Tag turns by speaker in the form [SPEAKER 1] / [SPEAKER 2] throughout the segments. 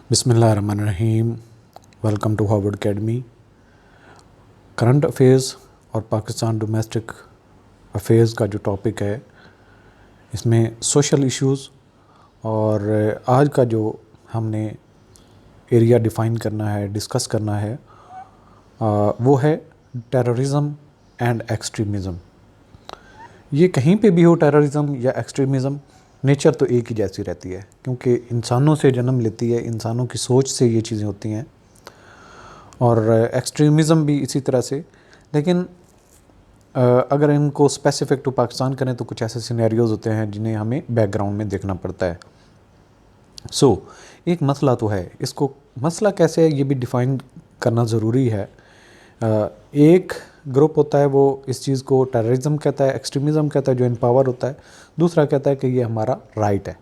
[SPEAKER 1] बिस्मिल्लाहिर्रहमानिर्रहीम। Welcome to Harvard academy. Current affairs और Pakistan domestic affairs का जो टॉपिक है, इसमें सोशल इश्यूज़ और आज का जो हमने एरिया डिफ़ाइन करना है, डिस्कस करना है, वो है टेररिज़म एंड एक्सट्रीमिज़म। ये कहीं पे भी हो, टेररिज़म या एक्सट्रीमिज़म, नेचर तो एक ही जैसी रहती है, क्योंकि इंसानों से जन्म लेती है, इंसानों की सोच से ये चीज़ें होती हैं। और एक्सट्रीमिज़म भी इसी तरह से। लेकिन अगर इनको स्पेसिफ़िक टू पाकिस्तान करें तो कुछ ऐसे सिनेरियोज़ होते हैं जिन्हें हमें बैकग्राउंड में देखना पड़ता है। एक मसला तो है, इसको मसला कैसे है ये भी डिफ़ाइन करना ज़रूरी है। एक ग्रुप होता है वो इस चीज़ को टेररिज्म कहता है, एक्सट्रीमिज़म कहता है, जो इन पावर होता है। दूसरा कहता है कि ये हमारा राइट है।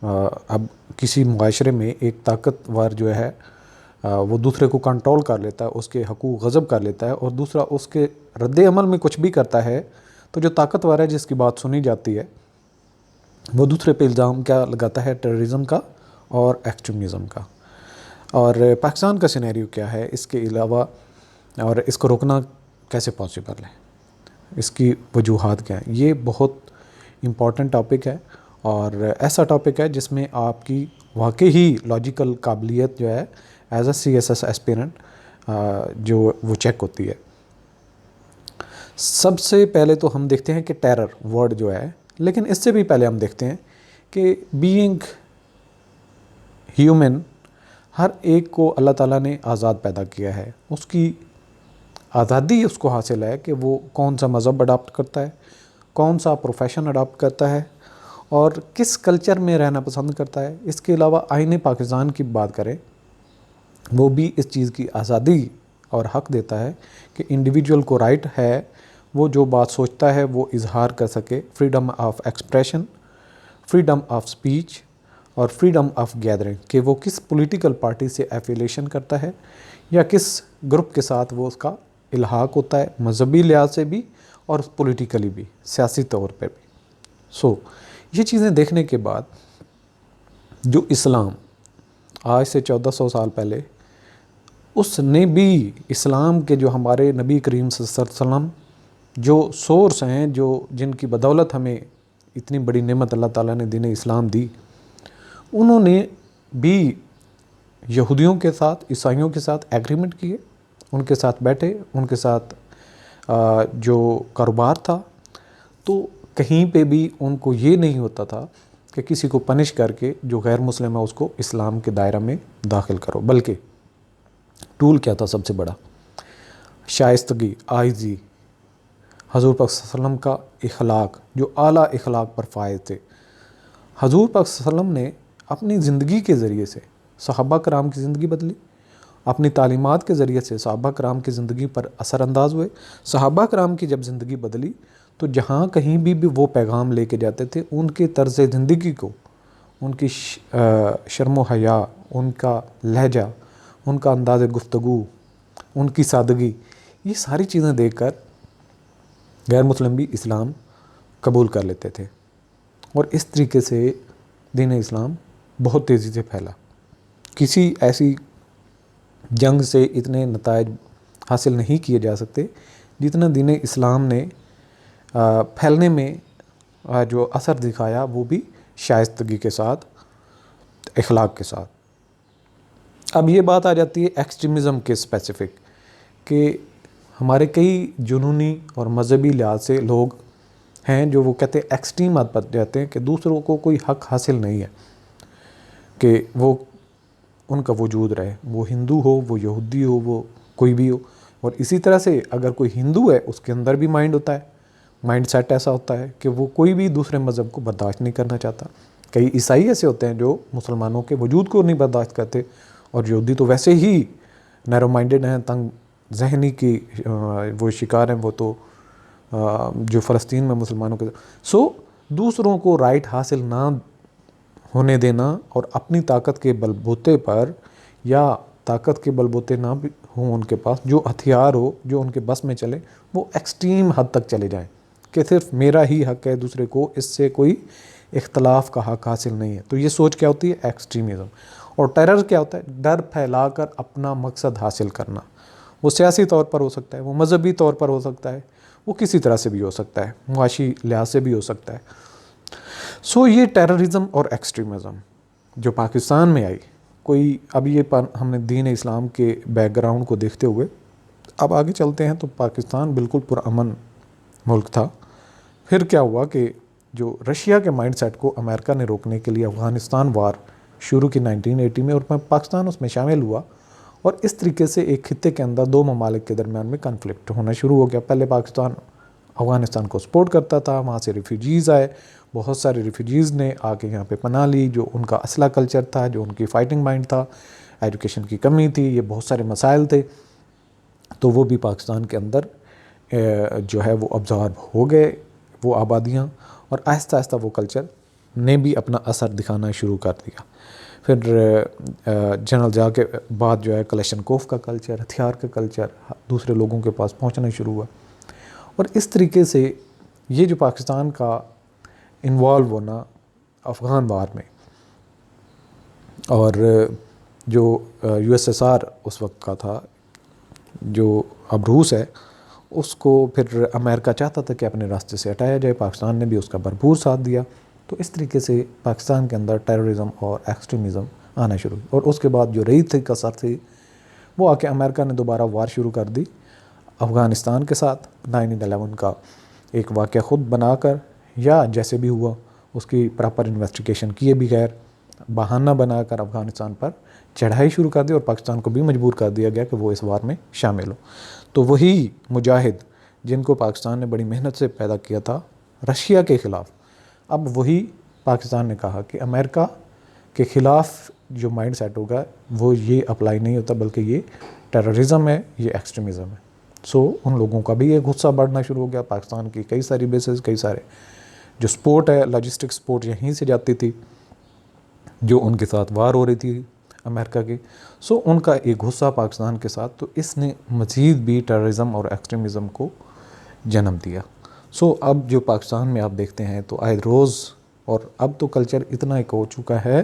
[SPEAKER 1] अब किसी मुआशरे में एक ताकतवर जो है वो दूसरे को कंट्रोल कर लेता है, उसके हकूक़ गज़ब कर लेता है, और दूसरा उसके रद्द अमल में कुछ भी करता है, तो जो ताकतवर है जिसकी बात सुनी जाती है वो दूसरे पे इल्ज़ाम क्या लगाता है, टेररिज्म का और एक्सट्रीमिज़म का। और पाकिस्तान का सिनेरियो क्या है इसके अलावा, और इसको रोकना कैसे पॉसिबल है, इसकी वजूहात क्या हैं, ये बहुत इम्पॉर्टेंट टॉपिक है। और ऐसा टॉपिक है जिसमें आपकी वाकई ही लॉजिकल काबिलियत जो है एज अ CSS एस्पिरेंट जो वो चेक होती है। सबसे पहले तो हम देखते हैं कि टेरर वर्ड जो है, लेकिन इससे भी पहले हम देखते हैं कि बीइंग ह्यूमन, हर एक को अल्लाह ताला ने आज़ाद पैदा किया है। उसकी आज़ादी उसको हासिल है कि वो कौन सा मज़हब अडॉप्ट करता है, कौन सा प्रोफेशन अडॉप्ट करता है और किस कल्चर में रहना पसंद करता है। इसके अलावा आईने पाकिस्तान की बात करें, वो भी इस चीज़ की आज़ादी और हक़ देता है कि इंडिविजुअल को राइट है वो जो बात सोचता है वो इजहार कर सके। Freedom of expression, freedom of speech और फ्रीडम ऑफ गैदरिंग, कि वो किस पॉलिटिकल पार्टी से एफिलिएशन करता है या किस ग्रुप के साथ वो उसका इल्हाक होता है, मजहबी लिहाज से भी और पॉलिटिकली भी, सियासी तौर पे भी। ये चीज़ें देखने के बाद जो इस्लाम आज से 1400 साल पहले, उसने भी इस्लाम के जो हमारे नबी करीम सल्लल्लाहु अलैहि वसल्लम जो सोर्स हैं, जो जिनकी बदौलत हमें इतनी बड़ी नेमत अल्लाह ताला ने दीन इस्लाम दी, उन्होंने भी यहूदियों के साथ, ईसाइयों के साथ एग्रीमेंट किए, उनके साथ बैठे, उनके साथ जो कारोबार था, तो कहीं पे भी उनको ये नहीं होता था कि किसी को पनिश करके जो गैर मुस्लिम है उसको इस्लाम के दायरा में दाखिल करो, बल्कि टूल क्या था सबसे बड़ा, शाइस्तगी, आइज़ी, हजूर पाक सल्लल्लाहु अलैहि वसल्लम का इखलाक, जो आला इखलाक पर फायज थे। हजूर पाक सल्लल्लाहु अलैहि वसल्लम ने अपनी ज़िंदगी के ज़रिए से सहाबा कराम की ज़िंदगी बदली, अपनी तालीमात के ज़रिए से सहाबा कराम की ज़िंदगी पर असरानंदाज हुए। सहाबा कराम की जब ज़िंदगी बदली तो जहाँ कहीं भी वो पैगाम लेके जाते थे, उनके तर्ज़ ज़िंदगी को, उनकी शर्म हया, उनका लहजा, उनका अंदाज़ गुफ्तगू, उनकी सादगी, ये सारी चीज़ें देखकर गैर मुस्लिम भी इस्लाम कबूल कर लेते थे। और इस तरीके से दीन इस्लाम बहुत तेज़ी से फैला। किसी ऐसी जंग से इतने नतायज हासिल नहीं किए जा सकते जितना दीन इस्लाम ने फैलने में जो असर दिखाया, वो भी शाइस्तगी के साथ, इखलाक के साथ। अब ये बात आ जाती है एक्सट्रीमिज़म के स्पेसिफ़िक, कि हमारे कई जुनूनी और मजहबी लिहाज से लोग हैं जो वो कहते हैं, एक्सट्रीम हद पर जाते हैं कि दूसरों को कोई हक़ हासिल नहीं है कि वो उनका वजूद रहे, वो हिंदू हो, वो यहूदी हो, वो कोई भी हो। और इसी तरह से अगर कोई हिंदू है, उसके अंदर भी माइंड होता है, माइंड सेट ऐसा होता है कि वो कोई भी दूसरे मज़हब को बर्दाश्त नहीं करना चाहता। कई ईसाई ऐसे होते हैं जो मुसलमानों के वजूद को नहीं बर्दाश्त करते, और यहूदी तो वैसे ही नैरो माइंडेड हैं, तंग जहनी की वो शिकार हैं, वो तो जो फ़लस्तीन में मुसलमानों के। दूसरों को राइट हासिल ना होने देना और अपनी ताकत के बलबूते पर, या ताकत के बलबूते ना भी हों उनके पास, जो हथियार हो, जो उनके बस में चले, वो एक्सट्रीम हद तक चले जाएं कि सिर्फ मेरा ही हक़ है, दूसरे को इससे कोई इख्तलाफ का हक़ हासिल नहीं है। तो ये सोच क्या होती है, एक्सट्रीमिज़म। और टेरर क्या होता है? डर फैलाकर अपना मकसद हासिल करना। वो सियासी तौर पर हो सकता है, वो मजहबी तौर पर हो सकता है, वो किसी तरह से भी हो सकता है, मुआशी लिहाज से भी हो सकता है। सो ये टेररिज्म और एक्सट्रीमिज़म जो पाकिस्तान में आई, कोई अब ये हमने दीन इस्लाम के बैकग्राउंड को देखते हुए अब आगे चलते हैं, तो पाकिस्तान बिल्कुल पुरअमन मुल्क था। फिर क्या हुआ कि जो रशिया के माइंडसेट को अमेरिका ने रोकने के लिए अफ़गानिस्तान वार शुरू की 1980 में, और पाकिस्तान उसमें शामिल हुआ, और इस तरीके से एक खित्ते के अंदर दो ममालिक के दरमियान में कन्फ्लिक्ट होना शुरू हो गया। पहले पाकिस्तान अफ़गानिस्तान को सपोर्ट करता था, वहाँ से रिफ्यूजीज़ आए, बहुत सारे रिफ्यूजीज़ ने आके यहाँ पे पनाह ली। जो उनका असला कल्चर था, जो उनकी फ़ाइटिंग माइंड था, एजुकेशन की कमी थी, ये बहुत सारे मसाइल थे, तो वो भी पाकिस्तान के अंदर जो है वो ऑब्ज़र्व हो गए वो आबादियाँ, और आहिस्ता आहिस्ता वो कल्चर ने भी अपना असर दिखाना शुरू कर दिया। फिर जनरल जा के बाद जो है कलेशनकोफ का कल्चर, हथियार का कल्चर दूसरे लोगों के पास पहुंचना शुरू हुआ, और इस तरीके से ये जो पाकिस्तान का इन्वॉल्व होना अफ़गान वार में, और जो यूएसएसआर उस वक्त का था, जो अब रूस है, उसको फिर अमेरिका चाहता था कि अपने रास्ते से हटाया जाए। पाकिस्तान ने भी उसका भरपूर साथ दिया। तो इस तरीके से पाकिस्तान के अंदर टेररिज्म और एक्सट्रीमिज़म आना शुरू हुई, और उसके बाद जो रही थी कसर थी, वो आके अमेरिका ने दोबारा वार शुरू कर दी अफ़गानिस्तान के साथ। 9/11 का एक वाक़या ख़ुद बनाकर, या जैसे भी हुआ उसकी प्रॉपर इन्वेस्टिगेशन किए बगैर बहाना बनाकर अफ़गानिस्तान पर चढ़ाई शुरू कर दी, और पाकिस्तान को भी मजबूर कर दिया गया कि वो इस वार में शामिल हो। तो वही मुजाहिद जिनको पाकिस्तान ने बड़ी मेहनत से पैदा किया था रशिया के ख़िलाफ़, अब वही पाकिस्तान ने कहा कि अमेरिका के ख़िलाफ़ जो माइंड सेट होगा वो ये अप्लाई नहीं होता, बल्कि ये टेररिज्म है, ये एक्सट्रीमिज़म है। सो उन लोगों का भी ये गुस्सा बढ़ना शुरू हो गया। पाकिस्तान की कई सारी बेसेस, कई सारे जो सपोर्ट है, लॉजिस्टिक सपोर्ट यहीं से जाती थी, जो उनके साथ वार हो रही थी अमेरिका की। सो उनका एक गुस्सा पाकिस्तान के साथ, तो इसने मज़ीद भी टेररिज्म और एक्सट्रीमिज़म को जन्म दिया। सो अब जो पाकिस्तान में आप देखते हैं तो आए रोज़, और अब तो कल्चर इतना एक हो चुका है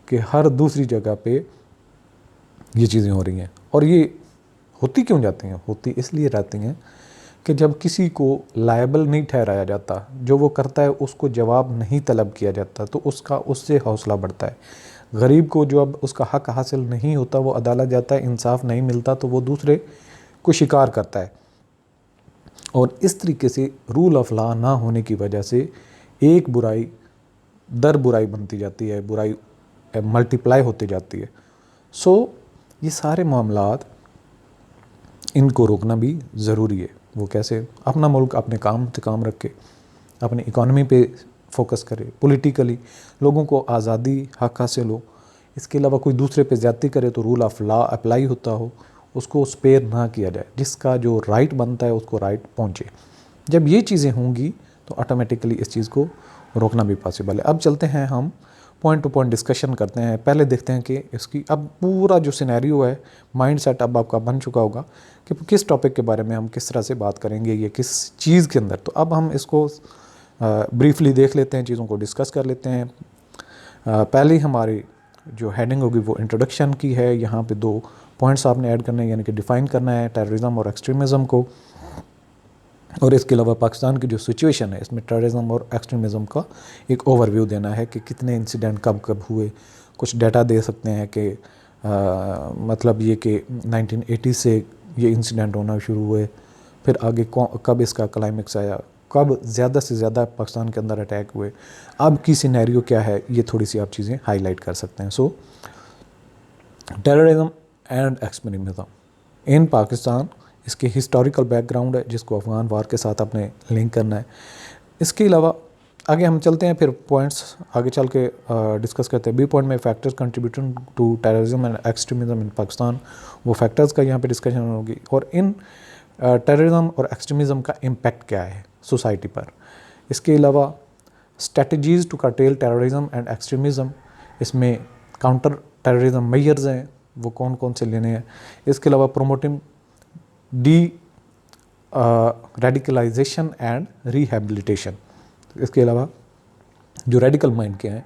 [SPEAKER 1] कि हर दूसरी जगह पे ये चीज़ें हो रही हैं। और ये होती क्यों जाती हैं? होती इसलिए रहती हैं कि जब किसी को लायबल नहीं ठहराया जाता, जो वो करता है उसको जवाब नहीं तलब किया जाता, तो उसका उससे हौसला बढ़ता है। गरीब को जो अब उसका हक हासिल नहीं होता, वो अदालत जाता है, इंसाफ नहीं मिलता, तो वो दूसरे को शिकार करता है। और इस तरीके से रूल ऑफ लॉ ना होने की वजह से एक बुराई दर बुराई बनती जाती है, बुराई मल्टीप्लाई होती जाती है। सो ये सारे मामलात, इनको रोकना भी ज़रूरी है। वो कैसे? अपना मुल्क अपने काम से काम रखे, अपनी इकॉनमी पे फोकस करे, पॉलिटिकली लोगों को आज़ादी हक हासिल हो। इसके अलावा कोई दूसरे पे ज़्यादती करे तो रूल ऑफ लॉ अप्लाई होता हो, उसको स्पेयर ना किया जाए, जिसका जो राइट बनता है उसको राइट पहुँचे। जब ये चीज़ें होंगी तो ऑटोमेटिकली इस चीज़ को रोकना भी पॉसिबल है। अब चलते हैं, हम पॉइंट टू पॉइंट डिस्कशन करते हैं। पहले देखते हैं कि इसकी अब पूरा जो सिनेरियो है, माइंड सेट अब आपका बन चुका होगा कि किस टॉपिक के बारे में हम किस तरह से बात करेंगे, ये किस चीज़ के अंदर। तो अब हम इसको ब्रीफली देख लेते हैं, चीज़ों को डिस्कस कर लेते हैं। पहले हमारी जो हेडिंग होगी वो इंट्रोडक्शन की है। यहाँ पे 2 पॉइंट्स आपने ऐड करना है, यानी कि डिफ़ाइन करना है टेररिज्म और एक्सट्रीमिज़म को, और इसके अलावा पाकिस्तान की जो सिचुएशन है इसमें टेररिज्म और एक्सट्रीमिज़म का एक ओवरव्यू देना है कि कितने इंसिडेंट कब कब हुए। कुछ डाटा दे सकते हैं कि मतलब ये कि 1980 से ये इंसिडेंट होना शुरू हुए, फिर आगे कब इसका क्लाइमेक्स आया, कब ज़्यादा से ज़्यादा पाकिस्तान के अंदर अटैक हुए, अब की सिनेरियो क्या है, ये थोड़ी सी आप चीज़ें हाईलाइट कर सकते हैं। सो terrorism and extremism in Pakistan, इसके हिस्टोरिकल बैकग्राउंड है जिसको अफ़गान वार के साथ अपने लिंक करना है। इसके अलावा आगे हम चलते हैं, फिर पॉइंट्स आगे चल के डिस्कस करते हैं। बी पॉइंट में factors contributing to terrorism and extremism in Pakistan, वो फैक्टर्स का यहाँ पे डिस्कशन होगी, और इन टेररिज्म और एक्सट्रीमिज़म का इम्पैक्ट क्या है सोसाइटी पर। इसके अलावा strategies to curtail terrorism and extremism, इसमें काउंटर टेररिज्म मेजर्स हैं, वो कौन कौन से लेने हैं। इसके अलावा promoting deradicalisation and rehabilitation, इसके अलावा जो रेडिकल माइंड के हैं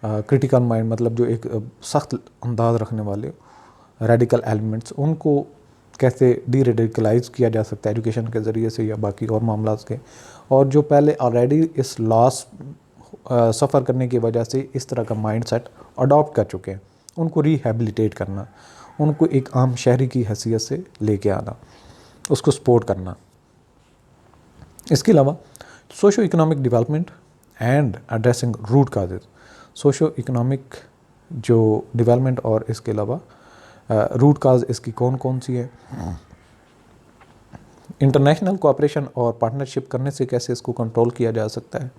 [SPEAKER 1] क्रिटिकल माइंड मतलब जो एक सख्त अंदाज रखने वाले रेडिकल एलिमेंट्स, उनको कैसे डी रेडिकलाइज किया जा सकता है एजुकेशन के ज़रिए से या बाकी और मामला के, और जो पहले ऑलरेडी इस लॉस सफ़र करने की वजह से इस तरह का माइंड सेट अडॉप्ट कर चुके हैं, उनको रिहेबिलिटेट करना, उनको एक आम शहरी की हैसियत से लेके आना, उसको सपोर्ट करना। इसके अलावा socio economic development and addressing root causes, socio economic जो डेवलपमेंट और इसके अलावा रूट काज इसकी कौन कौन सी है, इंटरनेशनल कोऑपरेशन और पार्टनरशिप करने से कैसे इसको कंट्रोल किया जा सकता है।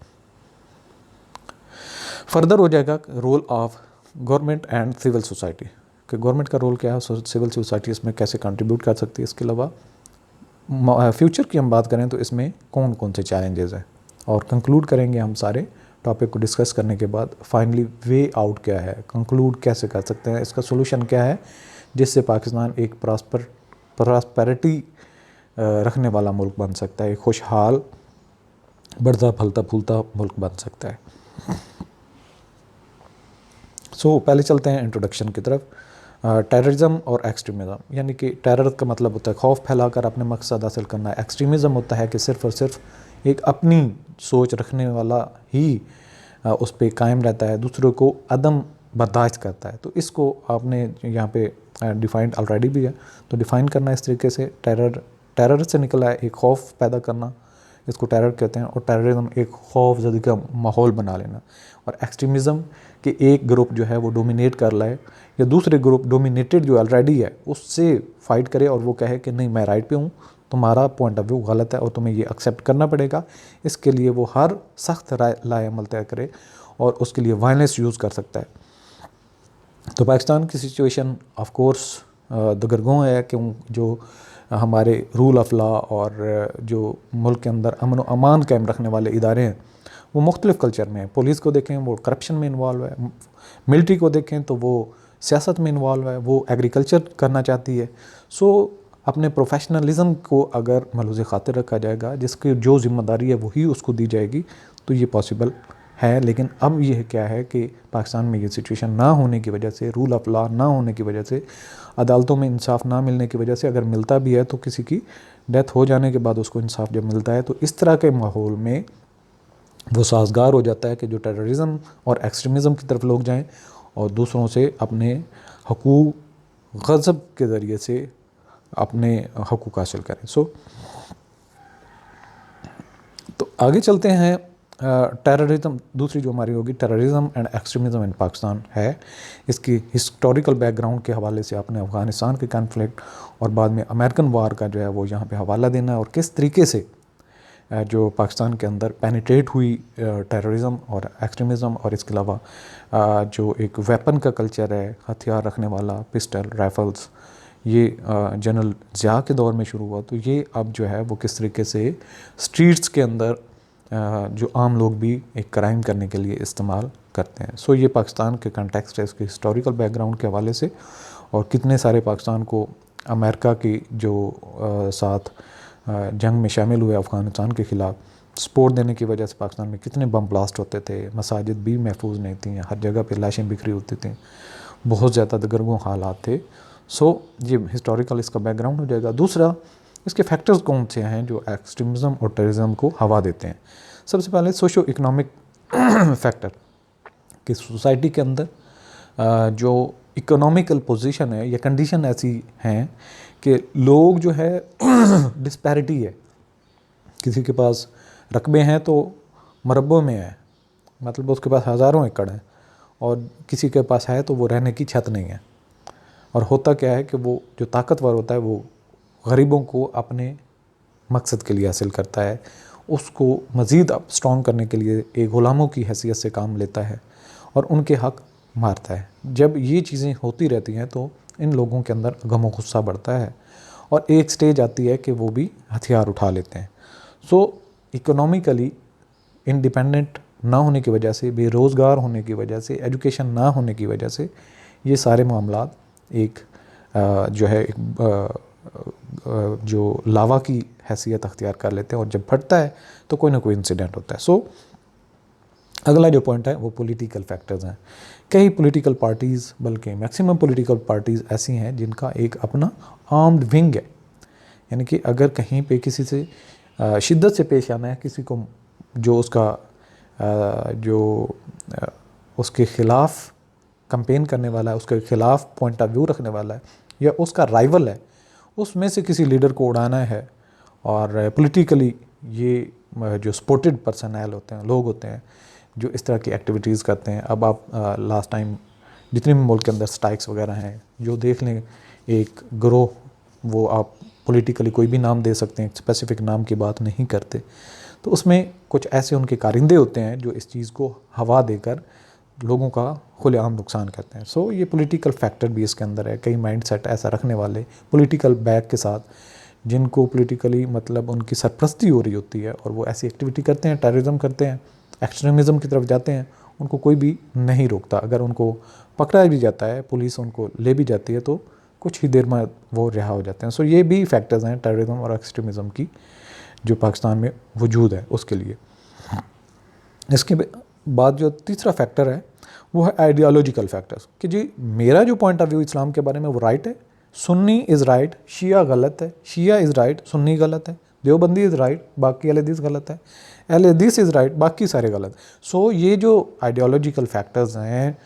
[SPEAKER 1] फर्दर हो जाएगा role of government and civil society, कि गवर्नमेंट का रोल क्या है, सिविल सोसाइटी इसमें कैसे कंट्रीब्यूट कर सकती है। इसके अलावा फ्यूचर की हम बात करें तो इसमें कौन कौन से चैलेंजेस हैं, और कंक्लूड करेंगे हम सारे टॉपिक को डिस्कस करने के बाद फाइनली वे आउट क्या है, कंक्लूड कैसे कर सकते हैं, इसका सोल्यूशन क्या है जिससे पाकिस्तान एक प्रॉस्पेरिटी रखने वाला मुल्क बन सकता है, एक खुशहाल बढ़ता फलता फूलता मुल्क बन सकता है। पहले चलते हैं इंट्रोडक्शन की तरफ। टेररिज्म और एक्सट्रीमिज़म, यानी कि टेरर का मतलब होता है खौफ फैलाकर अपने मकसद हासिल करना है। एक्सट्रीमिज़म होता है कि सिर्फ़ और सिर्फ एक अपनी सोच रखने वाला ही उस पर कायम रहता है, दूसरों को अदम बर्दाश्त करता है। तो इसको आपने यहाँ पे डिफ़ाइंड ऑलरेडी भी है, तो डिफ़ाइन करना इस तरीके से, टेरर से निकला है एक खौफ पैदा करना, इसको टेरर कहते हैं, और टेररिज्म एक खौफ ज़दी का माहौल बना लेना, और एक्सट्रीमिज़म कि एक ग्रुप जो है वो डोमिनेट कर लाए या दूसरे ग्रुप डोमिनेटेड जो ऑलरेडी है उससे फाइट करे और वो कहे कि नहीं मैं राइट पे हूँ, तुम्हारा पॉइंट ऑफ व्यू गलत है और तुम्हें ये एक्सेप्ट करना पड़ेगा। इसके लिए वो हर सख्त लाए अमल तय करे और उसके लिए वायलेंस यूज़ कर सकता है। तो पाकिस्तान की सिचुएशन ऑफ कोर्स दगरगों है कि जो हमारे रूल ऑफ लॉ और जो मुल्क के अंदर अमन व अमान कायम रखने वाले इदारे हैं वो मुख्तलिफ़ कल्चर में हैं। पुलिस को देखें वो करप्शन में इन्वॉल्व है, मिलिट्री को देखें तो वो सियासत में इन्वॉल्व है, वो एग्रीकल्चर करना चाहती है। अपने प्रोफेशनलिज्म को अगर मलूज़ खातिर रखा जाएगा, जिसकी जो ज़िम्मेदारी है वही उसको दी जाएगी, तो ये पॉसिबल है। लेकिन अब यह क्या है कि पाकिस्तान में ये सिचुएशन ना होने की वजह से, रूल ऑफ लॉ ना होने की वजह से, अदालतों में इंसाफ ना मिलने की वजह से, अगर मिलता भी है तो किसी की डेथ हो जाने के बाद उसको इंसाफ जब मिलता है, तो इस तरह के माहौल में वो साजगार हो जाता है कि जो टेररिज्म और एक्सट्रीमिज़म की तरफ लोग जाएं और दूसरों से अपने हकूक़ गज़ब के ज़रिए से अपने हकूक़ हासिल करें। तो आगे चलते हैं। टेररिज्म दूसरी जो हमारी होगी, terrorism and extremism in Pakistan है। इसकी हिस्टोरिकल बैकग्राउंड के हवाले से आपने अफ़गानिस्तान के कॉन्फ्लिक्ट और बाद में अमेरिकन वार का जो है वो यहाँ पे हवाला देना है, और किस तरीके से जो पाकिस्तान के अंदर पेनिट्रेट हुई टेररिज्म और एक्सट्रीमिज़म, और इसके अलावा जो एक वेपन का कल्चर है, हथियार रखने वाला, पिस्टल, राइफ़ल्स, ये जनरल ज़िया के दौर में शुरू हुआ। तो ये अब जो है वो किस तरीके से स्ट्रीट्स के अंदर जो आम लोग भी एक क्राइम करने के लिए इस्तेमाल करते हैं। ये पाकिस्तान के कंटेक्स्ट है इसके हिस्टोरिकल बैकग्राउंड के हवाले से, और कितने सारे पाकिस्तान को अमेरिका की जो साथ जंग में शामिल हुए अफ़गानिस्तान के ख़िलाफ़, सपोर्ट देने की वजह से पाकिस्तान में कितने बम ब्लास्ट होते थे, मसाजिद भी महफूज नहीं थी, हर जगह पे लाशें बिखरी होती थी, बहुत ज़्यादा दगरगों हालात थे। ये हिस्टोरिकल इसका बैकग्राउंड हो जाएगा। दूसरा, इसके फैक्टर्स कौन से हैं जो एक्सट्रीमिज़म और टेररिज्म को हवा देते हैं। सबसे पहले सोशो इकोनॉमिक फैक्टर, कि सोसाइटी के अंदर जो इकोनॉमिकल पोजीशन है या कंडीशन ऐसी हैं कि लोग जो है डिस्पैरिटी है, किसी के पास रकबे हैं तो मरब्बों में है, मतलब उसके पास हज़ारों एकड़ है, और किसी के पास है तो वो रहने की छत नहीं है। और होता क्या है कि वो जो ताकतवर होता है वो गरीबों को अपने मकसद के लिए हासिल करता है, उसको मज़ीद स्ट्रॉन्ग करने के लिए एक ग़ुलामों की हैसियत से काम लेता है और उनके हक़ मारता है। जब ये चीज़ें होती रहती हैं तो इन लोगों के अंदर गम गुस्सा बढ़ता है और एक स्टेज आती है कि वो भी हथियार उठा लेते हैं। इकोनॉमिकली इंडिपेंडेंट ना होने की वजह से, बेरोज़गार होने की वजह से, एजुकेशन ना होने की वजह से, ये सारे मामलात एक जो है एक जो लावा की हैसियत अख्तियार कर लेते हैं, और जब फटता है तो कोई ना कोई इंसिडेंट होता है। अगला जो पॉइंट है वो पॉलिटिकल फैक्टर्स हैं। कई पॉलिटिकल पार्टीज़, बल्कि मैक्सिमम पॉलिटिकल पार्टीज़ ऐसी हैं जिनका एक अपना आर्म्ड विंग है, यानी कि अगर कहीं पे किसी से शिद्दत से पेश आना है, किसी को जो उसका उसके ख़िलाफ़ कंपेन करने वाला है, उसके ख़िलाफ़ पॉइंट ऑफ व्यू रखने वाला है, या उसका राइवल है, उसमें से किसी लीडर को उड़ाना है, और पॉलिटिकली ये जो सपोर्टेड पर्सनल होते हैं, लोग होते हैं जो इस तरह की एक्टिविटीज़ करते हैं। अब आप लास्ट टाइम जितने भी मुल्क के अंदर स्ट्राइक्स वगैरह हैं, जो देख लें एक ग्रोह, वो आप पॉलिटिकली कोई भी नाम दे सकते हैं, स्पेसिफिक नाम की बात नहीं करते, तो उसमें कुछ ऐसे उनके कारिंदे होते हैं जो इस चीज़ को हवा देकर लोगों का खुलेआम नुकसान करते हैं। सो ये पॉलिटिकल फैक्टर भी इसके अंदर है। कई माइंडसेट ऐसा रखने वाले पॉलिटिकल बैक के साथ, जिनको पॉलिटिकली मतलब उनकी सरपरस्ती हो रही होती है, और वो ऐसी एक्टिविटी करते हैं, टेररिज्म करते हैं, एक्सट्रीमिज़म की तरफ जाते हैं, उनको कोई भी नहीं रोकता। अगर उनको पकड़ा भी जाता है, पुलिस उनको ले भी जाती है, तो कुछ ही देर में वो रिहा हो जाते हैं। सो ये भी फैक्टर्स हैं टेररिज्म और एक्सट्रीमिज़म की जो पाकिस्तान में वजूद है उसके लिए। इसके बाद जो तीसरा फैक्टर है वो है आइडियोलॉजिकल फैक्टर्स, कि जी मेरा जो पॉइंट ऑफ व्यू इस्लाम के बारे में वो राइट है, सुन्नी इज़ राइट, शिया गलत है, शिया इज़ राइट, सुन्नी गलत है, देवबंदी इज़ राइट, बाकी अहले हदीस गलत है, अहले हदीस इज़ राइट, बाकी सारे गलत। सो ये जो आइडियोलॉजिकल फैक्टर्स हैं,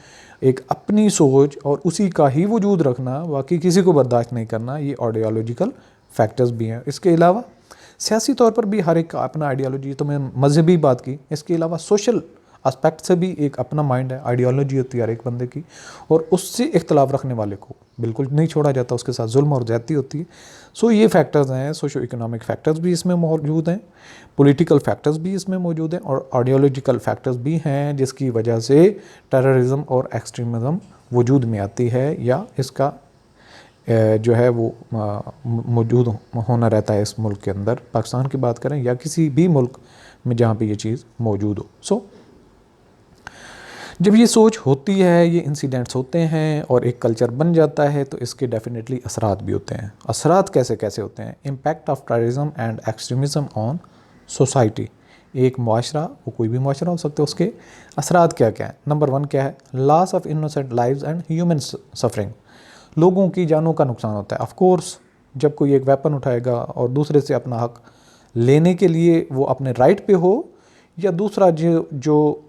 [SPEAKER 1] एक अपनी सोच और उसी का ही वजूद रखना, बाकी किसी को बर्दाश्त नहीं करना, ये आइडियोलॉजिकल फैक्टर्स भी हैं। इसके अलावा सियासी तौर पर भी हर एक का अपना आइडियोलॉजी, तो मैं मजहबी बात की, इसके अलावा सोशल एस्पेक्ट से भी एक अपना माइंड है, आइडियोलॉजी होती है हर एक बंदे की, और उससे इख्तलाफ रखने वाले को बिल्कुल नहीं छोड़ा जाता, उसके साथ जुल्म और ज़्यादती होती है। सो ये फैक्टर्स हैं, सोशो इकोनॉमिक फैक्टर्स भी इसमें मौजूद हैं, पॉलिटिकल फैक्टर्स भी इसमें मौजूद हैं, और आइडियोलॉजिकल फैक्टर्स भी हैं, जिसकी वजह से टेररिज्म और एक्सट्रीमिज़म वजूद में आती है, या इसका जो है वो मौजूद होना रहता है इस मुल्क के अंदर, पाकिस्तान की बात करें या किसी भी मुल्क में जहाँ पे ये चीज़ मौजूद हो। सो जब ये सोच होती है, ये इंसिडेंट्स होते हैं और एक कल्चर बन जाता है, तो इसके डेफिनेटली असरात भी होते हैं। असरात कैसे कैसे होते हैं? Impact of terrorism and extremism on society. एक मुआशरा, वो कोई भी मुआशरा हो सकता है, उसके असरात क्या क्या हैं? नंबर 1 क्या है? Loss of innocent lives and human suffering. लोगों की जानों का नुकसान होता है। ऑफ कोर्स जब कोई एक वेपन उठाएगा और दूसरे से अपना हक लेने के लिए वो अपने राइट पे हो, या दूसरा जो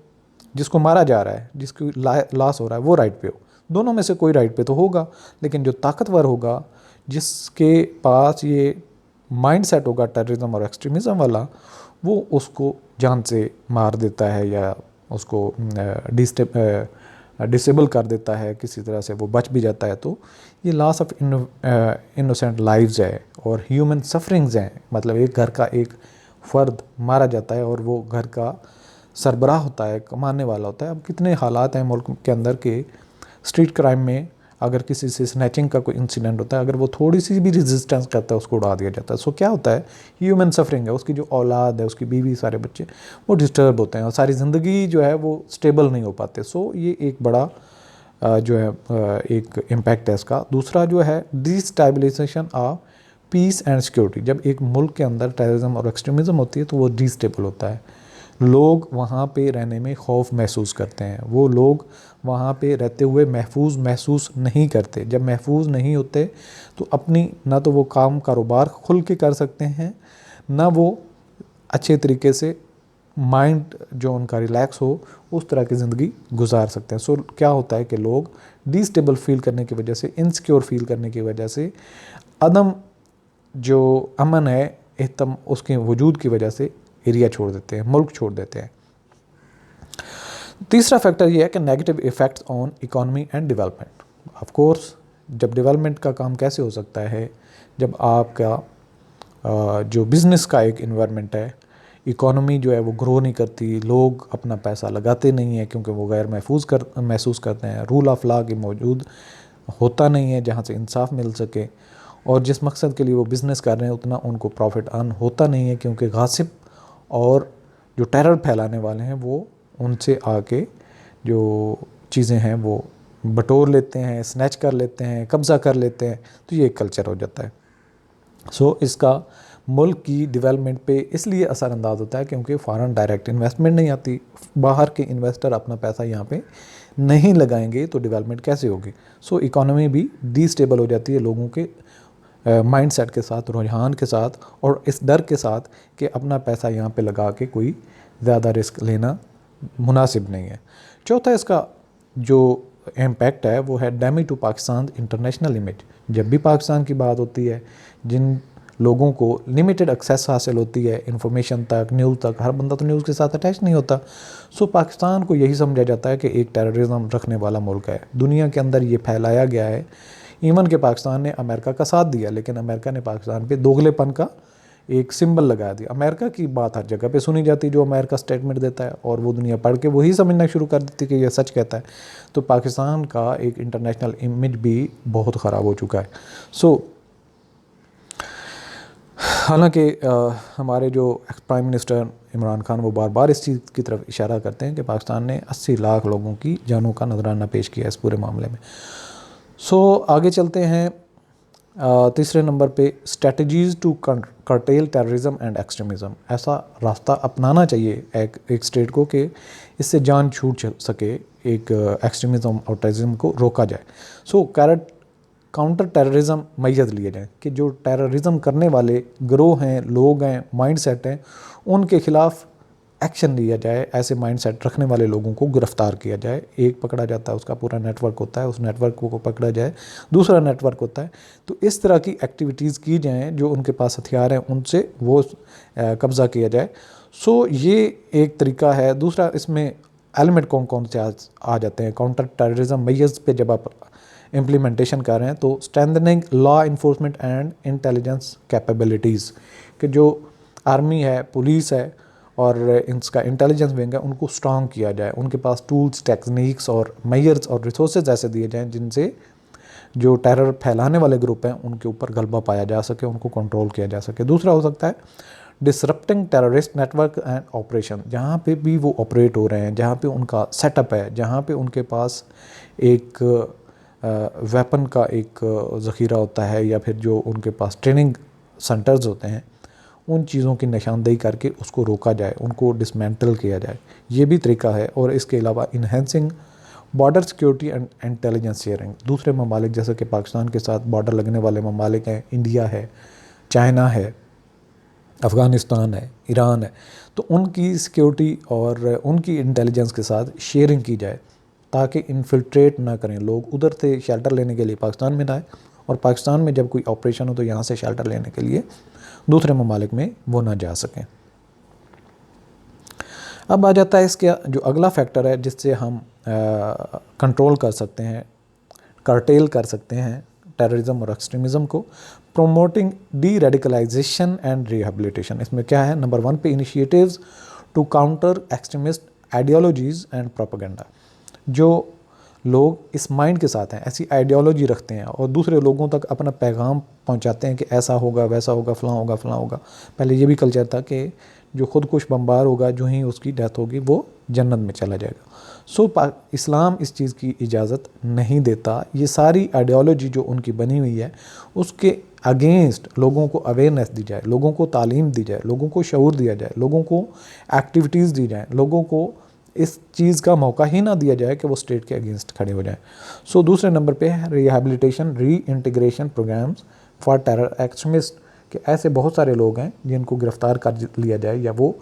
[SPEAKER 1] जिसको मारा जा रहा है, जिसकी लॉस हो रहा है, वो राइट पे हो, दोनों में से कोई राइट पे तो होगा। लेकिन जो ताकतवर होगा, जिसके पास ये माइंड सेट होगा टेररिज्म और एक्सट्रीमिज़म वाला, वो उसको जान से मार देता है, या उसको डिसेबल कर देता है, किसी तरह से वो बच भी जाता है। तो ये लॉस ऑफ इनोसेंट लाइव्स है और ह्यूमन सफरिंग्स हैं। मतलब एक घर का एक फ़र्द मारा जाता है और वो घर का सरबराह होता है, कमाने वाला होता है। अब कितने हालात हैं मुल्क के अंदर के स्ट्रीट क्राइम में, अगर किसी से स्नैचिंग का कोई इंसिडेंट होता है, अगर वो थोड़ी सी भी रेजिस्टेंस करता है, उसको उड़ा दिया जाता है। सो क्या होता है? ह्यूमन सफरिंग है, उसकी जो औलाद है, उसकी बीवी, सारे बच्चे वो डिस्टर्ब होते हैं और सारी ज़िंदगी जो है वो स्टेबल नहीं हो पाते। सो ये एक बड़ा जो है एक इम्पैक्ट है इसका। दूसरा जो है destabilisation of peace and security. जब एक मुल्क के अंदर टेररिज्म और एक्सट्रीमिज़म होती है, तो वो डिस्टेबल होता है। लोग वहाँ पे रहने में खौफ महसूस करते हैं, वो लोग वहाँ पे रहते हुए महसूस नहीं करते। जब महफूज नहीं होते तो अपनी ना तो वो काम कारोबार खुल के कर सकते हैं, ना वो अच्छे तरीके से माइंड जो उनका रिलैक्स हो उस तरह की ज़िंदगी गुजार सकते हैं। सो क्या होता है कि लोग डिस्टेबल फील करने की वजह से, इनसिक्योर फील करने की वजह से, अदम जो अमन है, एहतम उसके वजूद की वजह से एरिया छोड़ देते हैं, मुल्क छोड़ देते हैं। तीसरा फैक्टर ये है कि negative effects on economy and development. Of course जब डेवलपमेंट का काम कैसे हो सकता है, जब आपका जो बिज़नेस का एक इन्वायरमेंट है, इकोनॉमी जो है वो ग्रो नहीं करती, लोग अपना पैसा लगाते नहीं हैं क्योंकि वो गैर महसूस करते हैं, रूल ऑफ लॉ की मौजूद होता नहीं है जहाँ से इंसाफ मिल सके, और जिस मकसद के लिए वो बिज़नेस कर रहे हैं उतना उनको प्रॉफिट अर्न होता नहीं है, क्योंकि गासिब और जो टेरर फैलाने वाले हैं वो उनसे आके जो चीज़ें हैं वो बटोर लेते हैं, स्नैच कर लेते हैं, कब्ज़ा कर लेते हैं। तो ये एक कल्चर हो जाता है। सो इसका मुल्क की डेवलपमेंट पे इसलिए असरअंदाज होता है क्योंकि फ़ॉरेन डायरेक्ट इन्वेस्टमेंट नहीं आती। बाहर के इन्वेस्टर अपना पैसा यहाँ पे नहीं लगाएंगे तो डेवलपमेंट कैसे होगी। सो इकोनॉमी भी डिस्टेबल हो जाती है लोगों के माइंडसेट के साथ, रुझान के साथ, और इस डर के साथ कि अपना पैसा यहाँ पे लगा के कोई ज़्यादा रिस्क लेना मुनासिब नहीं है। चौथा इसका जो इम्पैक्ट है वो है damage to Pakistan international image. जब भी पाकिस्तान की बात होती है, जिन लोगों को लिमिटेड एक्सेस हासिल होती है इंफॉर्मेशन तक, न्यूज़ तक, हर बंदा तो न्यूज़ के साथ अटैच नहीं होता। सो पाकिस्तान को यही समझा जाता है कि एक टेररिज्म रखने वाला मुल्क है। दुनिया के अंदर ये फैलाया गया है। इवन के पाकिस्तान ने अमेरिका का साथ दिया, लेकिन अमेरिका ने पाकिस्तान पे दोगलेपन का एक सिंबल लगा दिया। अमेरिका की बात हर जगह पे सुनी जाती जो अमेरिका स्टेटमेंट देता है, और वो दुनिया पढ़ के वही समझना शुरू कर देती कि ये सच कहता है। तो पाकिस्तान का एक इंटरनेशनल इमेज भी बहुत ख़राब हो चुका है। सो हालांकि हमारे जो प्राइम मिनिस्टर इमरान खान वो बार बार इस चीज़ की तरफ इशारा करते हैं कि पाकिस्तान ने 80 लाख लोगों की जानों का नजराना पेश किया इस पूरे मामले में। सो आगे चलते हैं तीसरे नंबर पे, strategies to curtail terrorism and extremism. ऐसा रास्ता अपनाना चाहिए एक स्टेट को कि इससे जान छूट सके, एक एक्सट्रीमिज़म और टेररिज्म को रोका जाए। सो काउंटर टेररिज्म मैयत लिए जाएँ कि जो टेररिज्म करने वाले गिरोह हैं, लोग हैं, माइंडसेट हैं, उनके ख़िलाफ़ एक्शन लिया जाए। ऐसे माइंडसेट रखने वाले लोगों को गिरफ़्तार किया जाए। एक पकड़ा जाता है, उसका पूरा नेटवर्क होता है, उस नेटवर्क को पकड़ा जाए, दूसरा नेटवर्क होता है। तो इस तरह की एक्टिविटीज़ की जाएँ, जो उनके पास हथियार हैं उनसे वो कब्ज़ा किया जाए। सो ये एक तरीका है। दूसरा, इसमें एलिमेंट कौन कौन से आ जाते हैं काउंटर टेररिज्म मेजर्स पे जब आप इम्प्लीमेंटेशन कर रहे हैं, तो strengthening law enforcement and intelligence capabilities, कि जो आर्मी है, पुलिस है और इसका इंटेलिजेंस विंग है, उनको स्ट्रॉन्ग किया जाए। उनके पास टूल्स, टेक्निक्स और मेजर्स और रिसोर्सेज ऐसे दिए जाएं जिनसे जो टेरर फैलाने वाले ग्रुप हैं उनके ऊपर गलबा पाया जा सके, उनको कंट्रोल किया जा सके। दूसरा हो सकता है disrupting terrorist network and operation. जहाँ पे भी वो ऑपरेट हो रहे हैं, जहाँ पे उनका सेटअप है, जहाँ पे उनके पास एक वेपन का एक ज़ख़ीरा होता है, या फिर जो उनके पास ट्रेनिंग सेंटर्स होते हैं, उन चीज़ों की निशानदेही करके उसको रोका जाए, उनको डिसमेंटल किया जाए। ये भी तरीका है। और इसके अलावा enhancing border security and intelligence sharing. दूसरे ममालिक जैसे कि पाकिस्तान के साथ बॉर्डर लगने वाले ममालिक हैं, इंडिया है, चाइना है, अफ़गानिस्तान है, ईरान है, तो उनकी सिक्योरिटी और उनकी इंटेलिजेंस के साथ शेयरिंग की जाए ताकि इन्फिल्ट्रेट ना करें लोग, उधर से शेल्टर लेने के लिए पाकिस्तान में ना आए, और पाकिस्तान में जब कोई ऑपरेशन हो तो यहाँ से शेल्टर लेने के लिए दूसरे ममालिक में वो ना जा सकें। अब आ जाता है इसका जो अगला फैक्टर है जिससे हम कंट्रोल कर सकते हैं, कर्टेल कर सकते हैं टेररिज्म और एक्सट्रीमिज़म को, promoting deradicalisation and rehabilitation. इसमें क्या है, नंबर 1 पे initiatives to counter extremist ideologies and propaganda. जो लोग इस माइंड के साथ हैं, ऐसी आइडियोलॉजी रखते हैं और दूसरे लोगों तक अपना पैगाम पहुंचाते हैं कि ऐसा होगा, वैसा होगा, फ़लाँ होगा, फ़लाँ होगा। पहले ये भी कल्चर था कि जो खुदकुश बम्बार होगा, जो ही उसकी डेथ होगी, वो जन्नत में चला जाएगा। सो इस्लाम इस चीज़ की इजाज़त नहीं देता। ये सारी आइडियोलॉजी जो उनकी बनी हुई है उसके अगेंस्ट लोगों को अवेयरनेस दी जाए, लोगों को तालीम दी जाए, लोगों को शऊर दिया जाए, लोगों को एक्टिविटीज़ दी जाए, लोगों को इस चीज़ का मौका ही ना दिया जाए कि वो स्टेट के अगेंस्ट खड़े हो जाएं। सो दूसरे नंबर पे है rehabilitation reintegration programmes for terror extremist, कि ऐसे बहुत सारे लोग हैं जिनको गिरफ़्तार कर लिया जाए, या वो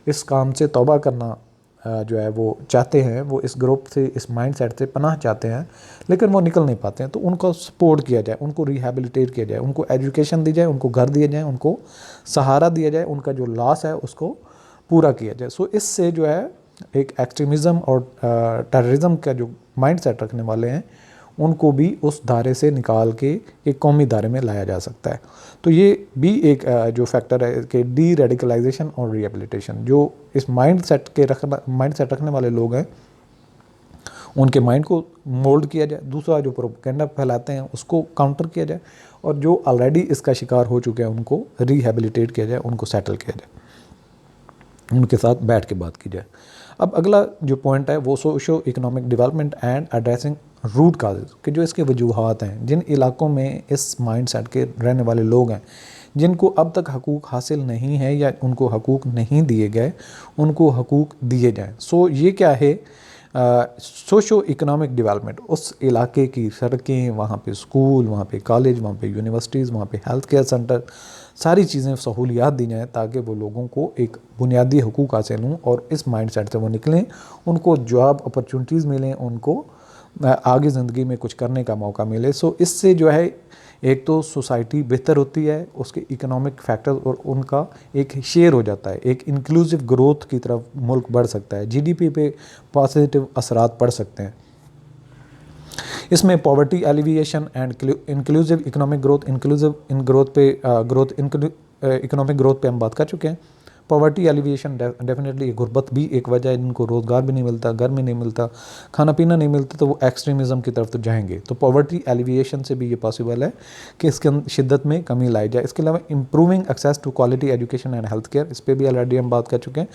[SPEAKER 1] इस काम से तौबा करना जो है वो चाहते हैं, वो इस ग्रुप से, इस माइंडसेट से पनाह चाहते हैं, लेकिन वो निकल नहीं पाते हैं। तो उनको सपोर्ट किया जाए, उनको रिहेबिलिटेट किया जाए, उनको एजुकेशन दी जाए, उनको घर दिए जाए, उनको सहारा दिया जाए, उनका जो लॉस है उसको पूरा किया जाए। सो इससे जो है एक एक्सट्रीमिज़म और टेररिज्म का जो माइंडसेट रखने वाले हैं उनको भी उस धारे से निकाल के एक कौमी धारे में लाया जा सकता है। तो ये भी एक जो फैक्टर है कि डी रेडिकलाइजेशन और रिहेबिलिटेशन, जो इस माइंडसेट रखने वाले लोग हैं उनके माइंड को मोल्ड किया जाए। दूसरा, जो प्रोपेगेंडा फैलाते हैं उसको काउंटर किया जाए, और जो ऑलरेडी इसका शिकार हो चुके हैं उनको रिहेबिलिटेट किया जाए, उनको सेटल किया जाए, उनके साथ बैठ के बात की जाए। अब अगला जो पॉइंट है वो socio economic development and addressing root causes, कि जो इसके वजूहात हैं, जिन इलाकों में इस माइंडसेट के रहने वाले लोग हैं, जिनको अब तक हकूक़ हासिल नहीं है या उनको हकूक़ नहीं दिए गए, उनको हकूक़ दिए जाएं। सो ये क्या है, सोशो इकोनॉमिक डेवलपमेंट, उस इलाके की सड़कें, वहाँ पे स्कूल, वहाँ पे कॉलेज, वहाँ पे यूनिवर्सिटीज़, वहाँ पे हेल्थ केयर सेंटर, सारी चीज़ें सहूलियात दी जाएँ ताकि वो लोगों को एक बुनियादी हकूक़ हासिल हों और इस माइंडसेट से वो निकलें, उनको जॉब अपॉर्चुनिटीज़ मिलें, उनको आगे ज़िंदगी में कुछ करने का मौका मिले। सो इससे जो है एक तो सोसाइटी बेहतर होती है, उसके इकोनॉमिक फैक्टर्स और उनका एक शेयर हो जाता है, एक इंक्लूसिव ग्रोथ की तरफ मुल्क बढ़ सकता है, जीडीपी पे पॉजिटिव असरात पड़ सकते हैं। इसमें poverty alleviation and inclusive economic growth, inclusive in growth पे इकोनॉमिक ग्रोथ पे हम बात कर चुके हैं। पॉवर्टी एलिविएशन डेफिनेटली, गुर्बत भी एक वजह है, जिनको रोज़गार भी नहीं मिलता, घर में नहीं मिलता, खाना पीना नहीं मिलता, तो वो एक्सट्रीमिज़म की तरफ तो जाएंगे। तो पॉवर्टी एलिविएशन से भी ये पॉसिबल है कि इसके शिद्दत में कमी लाई जाए। इसके अलावा improving access to quality education and health care, इस पर भी ऑलरेडी हम बात कर चुके हैं।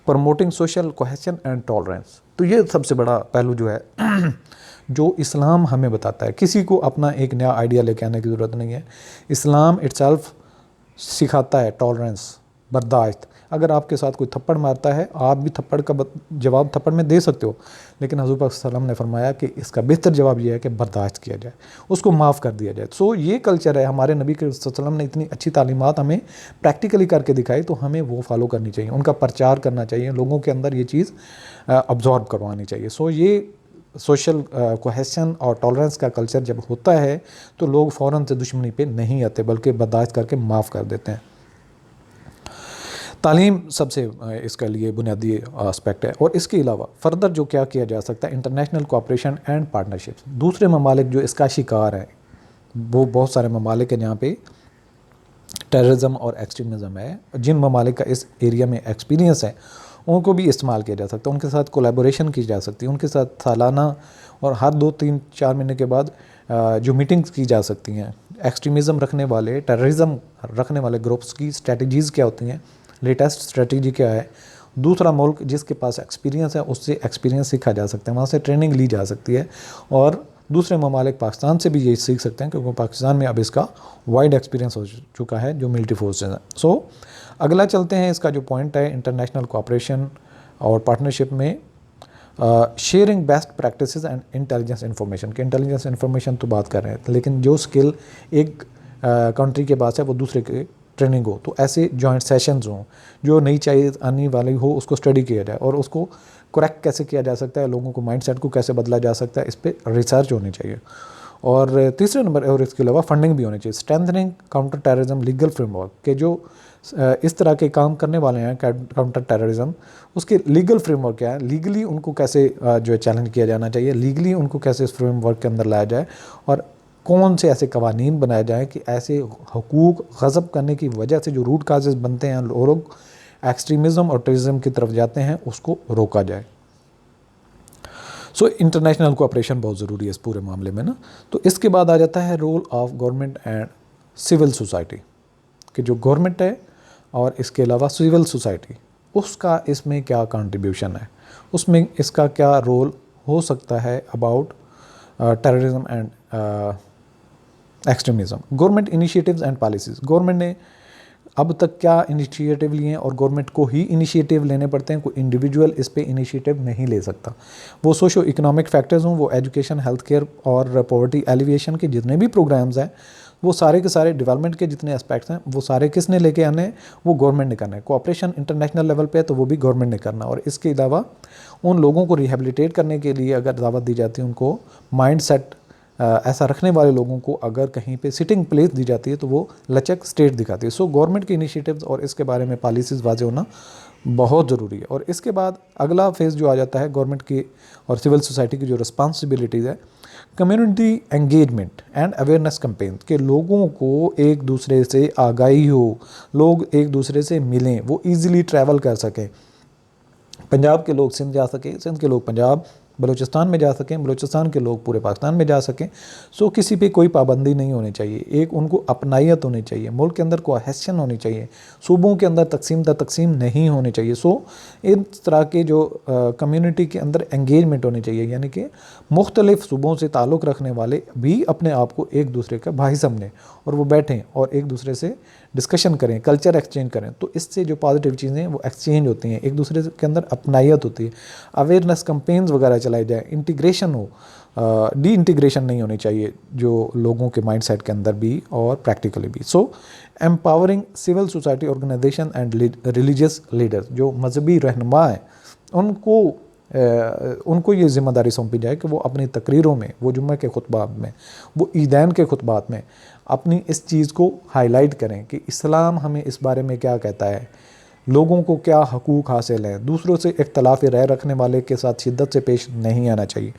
[SPEAKER 1] Promoting social cohesion and tolerance, तो ये सबसे बड़ा पहलू जो है जो इस्लाम हमें बताता है। किसी को अपना एक नया आइडिया लेके आने की ज़रूरत नहीं है। इस्लाम इटसेल्फ सिखाता है टॉलरेंस, बर्दाश्त। अगर आपके साथ कोई थप्पड़ मारता है, आप भी थप्पड़ का जवाब थप्पड़ में दे सकते हो, लेकिन हज़ूर पाक सल्लल्लाहु अलैहि वसल्लम ने फरमाया कि इसका बेहतर जवाब यह है कि बर्दाश्त किया जाए, उसको माफ़ कर दिया जाए। सो ये कल्चर है, हमारे नबी के सल्लल्लाहु अलैहि वसल्लम ने इतनी अच्छी तालीमात हमें प्रैक्टिकली करके दिखाई, तो हमें वो फॉलो करनी चाहिए, उनका प्रचार करना चाहिए, लोगों के अंदर ये चीज़ अब्जॉर्ब करवानी चाहिए। सो ये सोशल कोहेशन और टॉलरेंस का कल्चर जब होता है तो लोग फ़ौरन से दुश्मनी पे नहीं आते, बल्कि बर्दाश्त करके माफ़ कर देते हैं। तालीम सबसे इसके लिए बुनियादी एस्पेक्ट है। और इसके अलावा फर्दर जो क्या किया जा सकता है, इंटरनेशनल कोऑपरेशन एंड पार्टनरशिप्स। दूसरे ममालिक जो इसका शिकार है, वो बहुत सारे ममालिक हैं जहाँ पे टेररिज्म और एक्सट्रीमिज़म है, जिन ममालिक का इस एरिया में एक्सपीरियंस है उनको भी इस्तेमाल किया जा सकता है, उनके साथ कोलैबोरेशन की जा सकती है, उनके साथ सालाना और हर 2-3-4 महीने के बाद जो मीटिंग्स की जा सकती हैं। एक्सट्रीमिज़म रखने वाले, टेररिज्म रखने वाले ग्रुप्स की स्ट्रेटजीज़ क्या होती हैं, लेटेस्ट स्ट्रेटजी क्या है, दूसरा मुल्क जिसके पास एक्सपीरियंस है उससे एक्सपीरियंस सीखा जा सकता है, वहाँ से ट्रेनिंग ली जा सकती है। और दूसरे ममालिक पाकिस्तान से भी ये सीख सकते हैं, क्योंकि पाकिस्तान में अब इसका वाइड एक्सपीरियंस हो चुका है जो मिलिट्री फोर्सेज हैं। सो अगला चलते हैं, इसका जो पॉइंट है इंटरनेशनल कोऑपरेशन और पार्टनरशिप में sharing best practices and intelligence information के। इंटेलिजेंस इन्फॉर्मेशन तो बात कर रहे हैं, लेकिन जो स्किल एक कंट्री के पास है वो दूसरे के ट्रेनिंग हो, तो ऐसे जॉइंट सेशंस हों, जो नई चीज़ आने वाली हो उसको स्टडी किया जाए और उसको करेक्ट कैसे किया जा सकता है, लोगों को माइंडसेट को कैसे बदला जा सकता है, इस पर रिसर्च होनी चाहिए। और तीसरे नंबर, और इसके अलावा फंडिंग भी होनी चाहिए। Strengthening counter terrorism legal framework के जो इस तरह के काम करने वाले हैं काउंटर टेररिज्म, उसके लीगल फ्रेमवर्क क्या है, लीगली उनको कैसे जो है चैलेंज किया जाना चाहिए, लीगली उनको कैसे इस फ्रेमवर्क के अंदर लाया जाए, और कौन से ऐसे कवानीन बनाए जाएँ कि ऐसे हकूक़ गज़ब करने की वजह से जो रूट काजेज़ बनते हैं, लोग एक्सट्रीमिज़म और टेररिज्म की तरफ जाते हैं, उसको रोका जाए। सो इंटरनेशनल कोऑपरेशन बहुत ज़रूरी है इस पूरे मामले में ना। तो इसके बाद आ जाता है role of government and civil society, कि जो गवर्नमेंट है और इसके अलावा सिविल सोसाइटी, उसका इसमें क्या कंट्रीब्यूशन है, उसमें इसका क्या रोल हो सकता है about terrorism and extremism. Government initiatives and policies, government ने अब तक क्या इनिशिएटिव लिए हैं, और गवर्नमेंट को ही इनिशिएटिव लेने पड़ते हैं, कोई इंडिविजुअल इस पे इनिशिएटिव नहीं ले सकता। वो सोशो इकोनॉमिक फैक्टर्स हों, वो एजुकेशन, हेल्थ केयर और पॉवर्टी एलिविएशन के जितने भी प्रोग्राम्स हैं, वो सारे के सारे डेवलपमेंट के जितने एस्पेक्ट्स हैं, वो सारे किसने लेके आने हैं, वो गवर्नमेंट ने करना है। कोऑपरेशन इंटरनेशनल लेवल पे है तो वो भी गवर्नमेंट ने करना। और इसके अलावा उन लोगों को रिहेबिलिटेट करने के लिए अगर दावत दी जाती है, उनको माइंड सेट ऐसा रखने वाले लोगों को अगर कहीं पे सिटिंग प्लेस दी जाती है तो वो लचक स्टेट दिखाती है। सो गवर्नमेंट के इनिशिएटिव्स और इसके बारे में पॉलिसीज़ वाज़े होना बहुत ज़रूरी है। और इसके बाद अगला फेज़ जो आ जाता है गवर्नमेंट की और सिविल सोसाइटी की जो रिस्पॉन्सिबिलिटीज़ है, community engagement and awareness campaign, के लोगों को एक दूसरे से आगाही हो, लोग एक दूसरे से मिलें, वो ईज़िली ट्रैवल कर सकें। पंजाब के लोग सिंध जा सके, सिंध के लोग पंजाब, बलूचिस्तान में जा सकें, बलूचिस्तान के लोग पूरे पाकिस्तान में जा सकें। सो किसी पे कोई पाबंदी नहीं होनी चाहिए, एक उनको अपनायत होनी चाहिए, मुल्क के अंदर कोहेशन होनी चाहिए, सूबों के अंदर तकसीम नहीं होनी चाहिए। सो इस तरह के जो कम्युनिटी के अंदर एंगेजमेंट होनी चाहिए, यानी कि मुख्तलिफ़ सूबों से ताल्लुक़ रखने वाले भी अपने आप को एक दूसरे का भाई समझें और वो बैठें और एक दूसरे से डिस्कशन करें, कल्चर एक्सचेंज करें। तो इससे जो पॉजिटिव चीज़ें वो एक्सचेंज होती हैं, एक दूसरे के अंदर अपनायत होती है, अवेयरनेस कैंपेन्स वगैरह चलाए जाए, इंटीग्रेशन हो, डी इंटीग्रेशन नहीं होनी चाहिए जो लोगों के माइंडसेट के अंदर भी और प्रैक्टिकली भी। So empowering civil society organisation and religious leaders, जो मजहबी रहनुमा हैं उनको ये ज़िम्मेदारी सौंपी जाए कि वो अपनी तकरीरों में, वो जुम्मे के खुतबात में, वो ईदैन के खुतबात में अपनी इस चीज़ को हाईलाइट करें कि इस्लाम हमें इस बारे में क्या कहता है, लोगों को क्या हकूक़ हासिल हैं, दूसरों से इख्तलाफ़ राय रखने वाले के साथ शिद्दत से पेश नहीं आना चाहिए।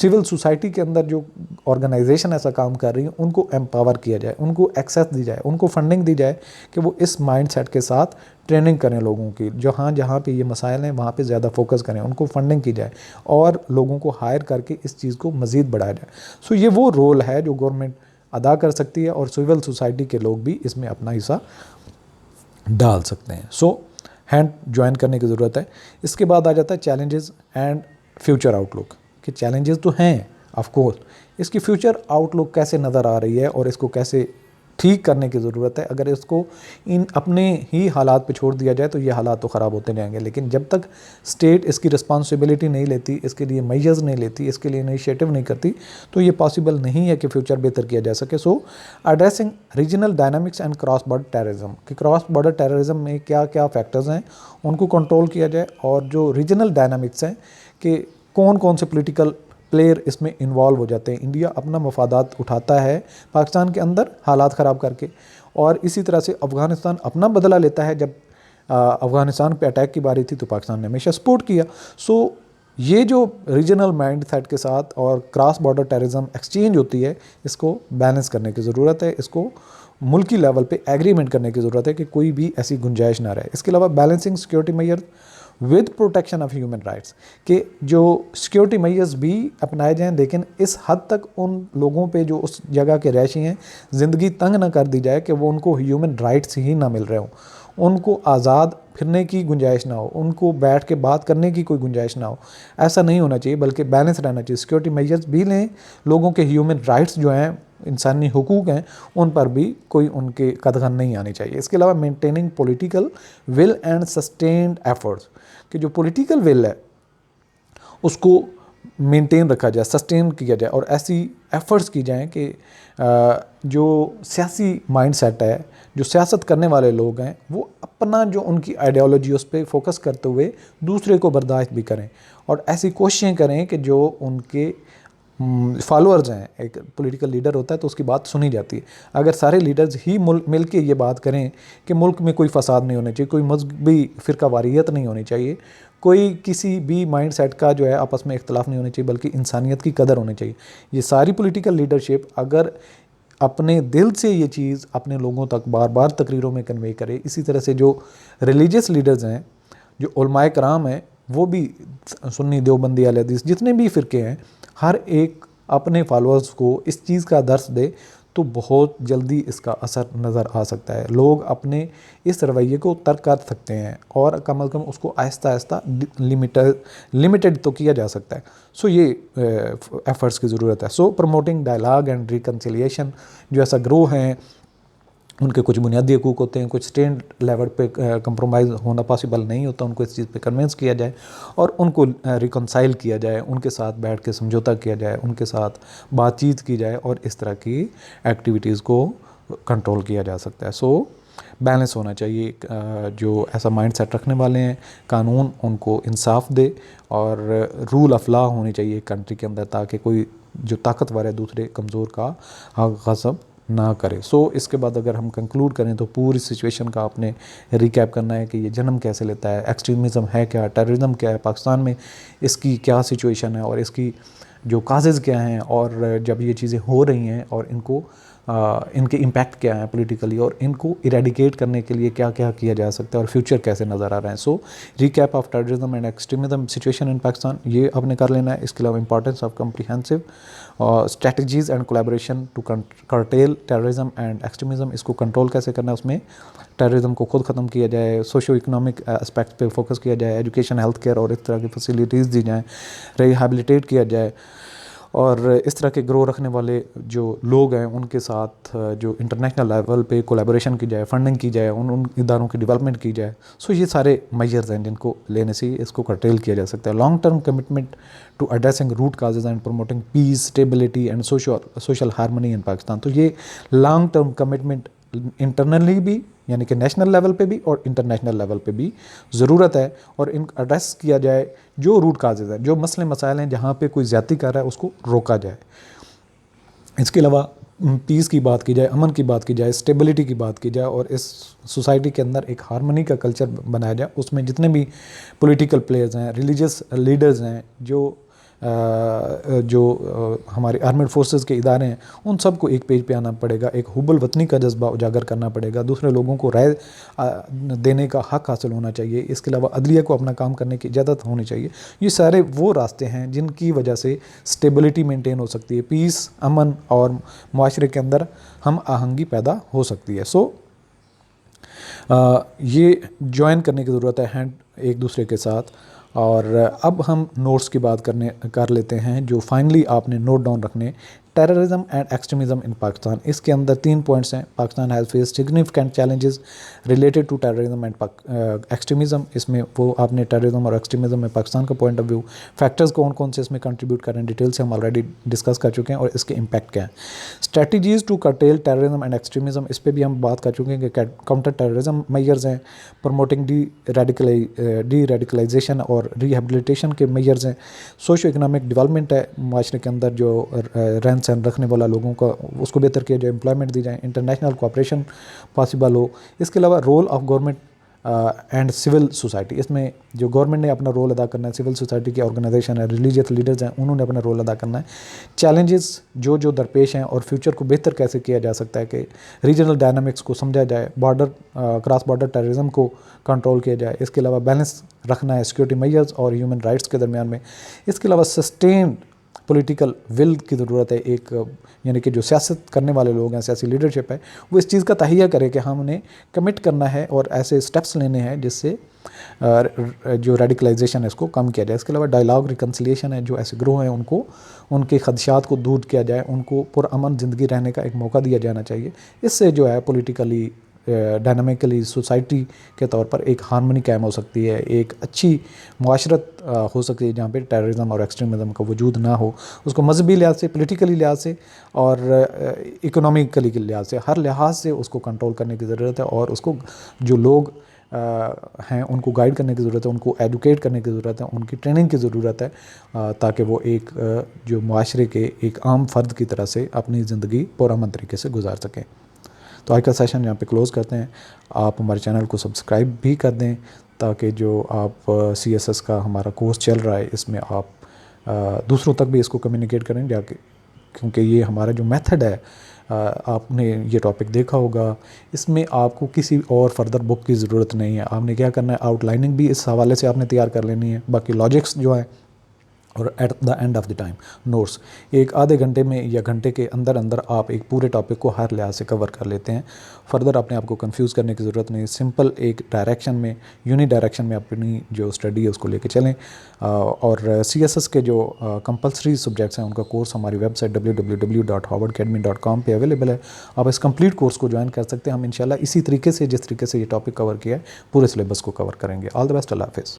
[SPEAKER 1] सिविल सोसाइटी के अंदर जो ऑर्गेनाइजेशन ऐसा काम कर रही है उनको एम्पावर किया जाए, उनको एक्सेस दी जाए, उनको फंडिंग दी जाए कि वो इस माइंडसेट के साथ ट्रेनिंग करें लोगों की, जहाँ पे ये मसाइल हैं वहाँ पे ज़्यादा फोकस करें, उनको फंडिंग की जाए और लोगों को हायर करके इस चीज़ को मज़ीद बढ़ाया जाए। सो ये वो रोल है जो गवर्नमेंट अदा कर सकती है और सिविल सोसाइटी के लोग भी इसमें अपना हिस्सा डाल सकते हैं। सो हैंड ज्वाइन करने की ज़रूरत है। इसके बाद आ जाता है चैलेंजेस एंड फ्यूचर आउटलुक, कि चैलेंजेस तो हैं ऑफ कोर्स, इसकी फ्यूचर आउटलुक कैसे नज़र आ रही है और इसको कैसे ठीक करने की ज़रूरत है। अगर इसको इन अपने ही हालात पे छोड़ दिया जाए तो ये हालात तो ख़राब होते जाएंगे, लेकिन जब तक स्टेट इसकी रिस्पॉन्सिबिलिटी नहीं लेती, इसके लिए मेजर्स नहीं लेती, इसके लिए इनिशिएटिव नहीं करती, तो ये पॉसिबल नहीं है कि फ्यूचर बेहतर किया जा सके। So addressing regional dynamics and cross border terrorism, कि क्रॉस बॉर्डर टेररिज्म में क्या क्या फैक्टर्स हैं उनको कंट्रोल किया जाए, और जो रीजनल डायनामिक्स हैं कि कौन कौन से पोलिटिकल प्लेयर इसमें इन्वॉल्व हो जाते हैं। इंडिया अपना मफादात उठाता है पाकिस्तान के अंदर हालात ख़राब करके, और इसी तरह से अफ़गानिस्तान अपना बदला लेता है। जब अफ़गानिस्तान पे अटैक की बारी थी तो पाकिस्तान ने हमेशा सपोर्ट किया। सो ये जो रीजनल माइंड सेट के साथ और क्रॉस बॉर्डर टेररिज्म एक्सचेंज होती है, इसको बैलेंस करने की ज़रूरत है, इसको मुल्की लेवल पे एग्रीमेंट करने की ज़रूरत है कि कोई भी ऐसी गुंजाइश ना रहे। इसके अलावा balancing security measure with protection of human rights, के जो सिक्योरिटी मेजर्स भी अपनाए जाएं, लेकिन इस हद तक उन लोगों पे जो उस जगह के रहशी हैं ज़िंदगी तंग ना कर दी जाए कि वो उनको ह्यूमन राइट्स ही ना मिल रहे हों, उनको आज़ाद फिरने की गुंजाइश ना हो, उनको बैठ के बात करने की कोई गुंजाइश ना हो। ऐसा नहीं होना चाहिए, बल्कि बैलेंस रहना चाहिए। सिक्योरिटी मेजर्स भी लें, लोगों के ह्यूमन राइट्स जो हैं, इंसानी हुकूक हैं, उन पर भी कोई उनके कदगन नहीं आनी चाहिए। इसके अलावा maintaining political will and sustained efforts, कि जो पॉलिटिकल विल है उसको मेंटेन रखा जाए, सस्टेन किया जाए, और ऐसी एफ़र्ट्स की जाएं कि जो सियासी माइंडसेट है, जो सियासत करने वाले लोग हैं, वो अपना जो उनकी आइडियोलॉजी उस पर फोकस करते हुए दूसरे को बर्दाश्त भी करें, और ऐसी कोशिशें करें कि जो उनके फॉलोअर्स हैं, एक पॉलिटिकल लीडर होता है तो उसकी बात सुनी जाती है। अगर सारे लीडर्स ही मिल के ये बात करें कि मुल्क में कोई फसाद नहीं होना चाहिए, कोई मजहबी फ़िरकावारियत नहीं होनी चाहिए, कोई किसी भी माइंड सेट का जो है आपस में इख्तलाफ नहीं होना चाहिए, बल्कि इंसानियत की कदर होनी चाहिए, ये सारी पॉलिटिकल लीडरशिप अगर अपने दिल से ये चीज़ अपने लोगों तक बार बार तकरीरों में कन्वे करे, इसी तरह से जो रिलीजियस लीडर्स हैं, जो उलमाए कराम हैं, वो भी सुन्नी देवबंदी अहले हदीस जितने भी फ़िरके हैं, हर एक अपने फॉलोअर्स को इस चीज़ का दर्स दे तो बहुत जल्दी इसका असर नज़र आ सकता है। लोग अपने इस रवैये को तर्क कर सकते हैं और कम अज़ कम उसको आहिस्ता आहिस्ता लिमिटेड तो किया जा सकता है। सो ये एफ़र्ट्स की ज़रूरत है। सो प्रमोटिंग डायलॉग एंड रिकन्सिलिएशन, जो ऐसा ग्रोह हैं उनके कुछ बुनियादी हकूक़ होते हैं, कुछ स्टेट लेवल पे कंप्रोमाइज़ होना पॉसिबल नहीं होता, उनको इस चीज़ पे कन्विंस किया जाए और उनको रिकन्साइल किया जाए, उनके साथ बैठ के समझौता किया जाए, उनके साथ बातचीत की जाए और इस तरह की एक्टिविटीज़ को कंट्रोल किया जा सकता है। सो बैलेंस होना चाहिए। जो ऐसा माइंड सेट रखने वाले हैं, कानून उनको इंसाफ दे और रूल ऑफ लॉ होनी चाहिए कंट्री के अंदर, ताकि कोई जो ताकतवर है दूसरे कमज़ोर का हक गज़ब ना करे। सो इसके बाद अगर हम कंक्लूड करें तो पूरी सिचुएशन का आपने रिकैप करना है कि ये जन्म कैसे लेता है, एक्सट्रीमिज़म है क्या, टेररिज्म क्या है पाकिस्तान में, इसकी क्या सिचुएशन है और इसकी जो काजेज़ क्या हैं, और जब ये चीज़ें हो रही हैं और इनके इम्पैक्ट क्या हैं पॉलिटिकली, और इनको इरेडिकेट करने के लिए क्या क्या किया जा सकता है और फ्यूचर कैसे नज़र आ रहे हैं। So recap of terrorism and extremism situation in Pakistan, ये आपने कर लेना है। इसके अलावा importance of comprehensive strategies and collaboration to curtail terrorism and extremism, इसको कंट्रोल कैसे करना है, उसमें टेररिज्म को खुद ख़त्म किया जाए, सोशो इकोनॉमिक एस्पेक्ट पे फोकस किया जाए, एजुकेशन, हेल्थ केयर और इस तरह की फैसिलिटीज़ दी जाएँ, रिहैबिलिटेट किया जाए, और इस तरह के ग्रो रखने वाले जो लोग हैं उनके साथ जो इंटरनेशनल लेवल पे कोलैबोरेशन की जाए, फंडिंग की जाए, उन इदारों की डेवलपमेंट की जाए। सो ये सारे मेजर्स हैं जिनको लेने से इसको कर्टेल किया जा सकता है। Long term commitment to addressing root causes and promoting peace, stability and social harmony in Pakistan. तो ये लॉन्ग टर्म कमिटमेंट इंटरनली भी, यानी कि नेशनल लेवल पे भी और इंटरनेशनल लेवल पे भी ज़रूरत है, और इन एड्रेस किया जाए जो रूट काजेज़ हैं, जो मसले मसाइल हैं जहाँ पे कोई ज़्यादती कर रहा है उसको रोका जाए। इसके अलावा पीस की बात की जाए, अमन की बात की जाए, स्टेबिलिटी की बात की जाए, और इस सोसाइटी के अंदर एक हारमोनी का कल्चर बनाया जाए। उसमें जितने भी पॉलिटिकल प्लेयर्स हैं, रिलीजियस लीडर्स हैं, हमारे आर्मेड फोर्सेस के इदारे हैं, उन सबको एक पेज पे आना पड़ेगा। एक हुब्बुल वतनी का जज्बा उजागर करना पड़ेगा। दूसरे लोगों को राय देने का हक हासिल होना चाहिए। इसके अलावा अदलिया को अपना काम करने की इजाज़त होनी चाहिए। ये सारे वो रास्ते हैं जिनकी वजह से स्टेबिलिटी मेंटेन हो सकती है, पीस, अमन और माशरे के अंदर हम आहंगी पैदा हो सकती है। सो ये ज्वाइन करने की ज़रूरत है हैंड एक दूसरे के साथ। और अब हम नोट्स की बात कर लेते हैं जो फाइनली आपने नोट डाउन रखने। Terrorism and extremism in Pakistan, इसके अंदर 3 पॉइंट्स हैं। Pakistan has face significant challenges related to terrorism and extremism. इसमें वो आपने टेररिज्म और एक्सट्रीमिज्म में पाकिस्तान का पॉइंट ऑफ व्यू, फैक्टर्स कौन कौन से इसमें कंट्रीब्यूट कर रहे हैं, डिटेल से हम ऑलरेडी डिस्कस कर चुके हैं, और इसके इम्पैक्ट क्या है। Strategies to curtail terrorism and extremism, इस पर भी हम बात कर चुके हैं कि काउंटर टेररिज्म मेजर्स हैं, प्रमोटिंग डी रेडिकलाइजेशन और रिहेबिलिटेशन के मेजर्स हैं, सोशो इकनॉमिक डेवलपमेंट है, माशरे के अंदर जो रहन सहन रखने वाला लोगों का उसको बेहतर किया जाए, एम्प्लॉयमेंट दी जाए, इंटरनेशनल कोऑपरेशन पॉसिबल हो। इसके अलावा role of government and civil society, इसमें जो गवर्नमेंट ने अपना रोल अदा करना है, सिविल सोसाइटी की ऑर्गेनाइजेशन है, रिलीजियस लीडर्स हैं, उन्होंने अपना रोल अदा करना है। चैलेंजेस जो दरपेश हैं और फ्यूचर को बेहतर कैसे किया जा सकता है कि रीजनल डायनामिक्स को समझा जाए, क्रॉस बॉर्डर टेररिज्म को कंट्रोल किया जाए। इसके अलावा बैलेंस रखना है सिक्योरिटी मेजर्स और ह्यूमन राइट्स के दरमियान में। इसके अलावा सस्टेन पॉलिटिकल विल की ज़रूरत है। एक यानी कि जो सियासत करने वाले लोग हैं, सियासी लीडरशिप है, वो इस चीज़ का तहिया करे कि हमने कमिट करना है और ऐसे स्टेप्स लेने हैं जिससे जो रेडिकलाइजेशन है इसको कम किया जाए। इसके अलावा डायलॉग रिकन्सिलिएशन है, जो ऐसे ग्रोह हैं उनको उनके खदशात को दूर किया जाए, उनको पुरअमन ज़िंदगी रहने का एक मौका दिया जाना चाहिए। इससे जो है पॉलिटिकली डायनामिकली सोसाइटी के तौर पर एक हार्मनी कायम हो सकती है, एक अच्छी मुआशरत हो सकती है जहाँ पे टेररिज्म और एक्सट्रीमिज्म का वजूद ना हो। उसको मजहबी लिहाज से, पॉलिटिकली लिहाज से और इकोनॉमिकली के लिहाज से, हर लिहाज से उसको कंट्रोल करने की ज़रूरत है, और उसको जो लोग हैं उनको गाइड करने की ज़रूरत है, उनको एजुकेट करने की ज़रूरत है, उनकी ट्रेनिंग की ज़रूरत है, ताकि वो एक जो मुआशरे के एक आम फ़र्द की तरह से अपनी ज़िंदगी पुरअमन तरीके से गुजार सकें। तो आज का सेशन यहाँ पे क्लोज़ करते हैं। आप हमारे चैनल को सब्सक्राइब भी कर दें ताकि जो आप CSS का हमारा कोर्स चल रहा है इसमें आप दूसरों तक भी इसको कम्युनिकेट करें जाके, क्योंकि ये हमारा जो मेथड है, आपने ये टॉपिक देखा होगा, इसमें आपको किसी और फर्दर बुक की ज़रूरत नहीं है। आपने क्या करना है, आउटलाइनिंग भी इस हवाले से आपने तैयार कर लेनी है, बाकी लॉजिक्स जो है, और at the end of the time notes एक आधे घंटे में या घंटे के अंदर अंदर आप एक पूरे टॉपिक को हर लिहाज से कवर कर लेते हैं। फर्दर अपने आप को कंफ्यूज करने की ज़रूरत नहीं, सिंपल एक डायरेक्शन में, यूनिक डायरेक्शन में अपनी जो स्टडी है उसको लेके चलें। और CSS के जो कंपलसरी सब्जेक्ट्स हैं उनका कोर्स हमारी वेबसाइट www.howardacademy.com पे अवेलेबल है। आप इस कंप्लीट कोर्स को ज्वाइन कर सकते हैं। हम इंशाल्लाह इसी तरीके से, जिस तरीके से ये टॉपिक कवर किया है, पूरे सिलेबस को कवर करेंगे। ऑल द बेस्ट, अल्लाह हाफिज़।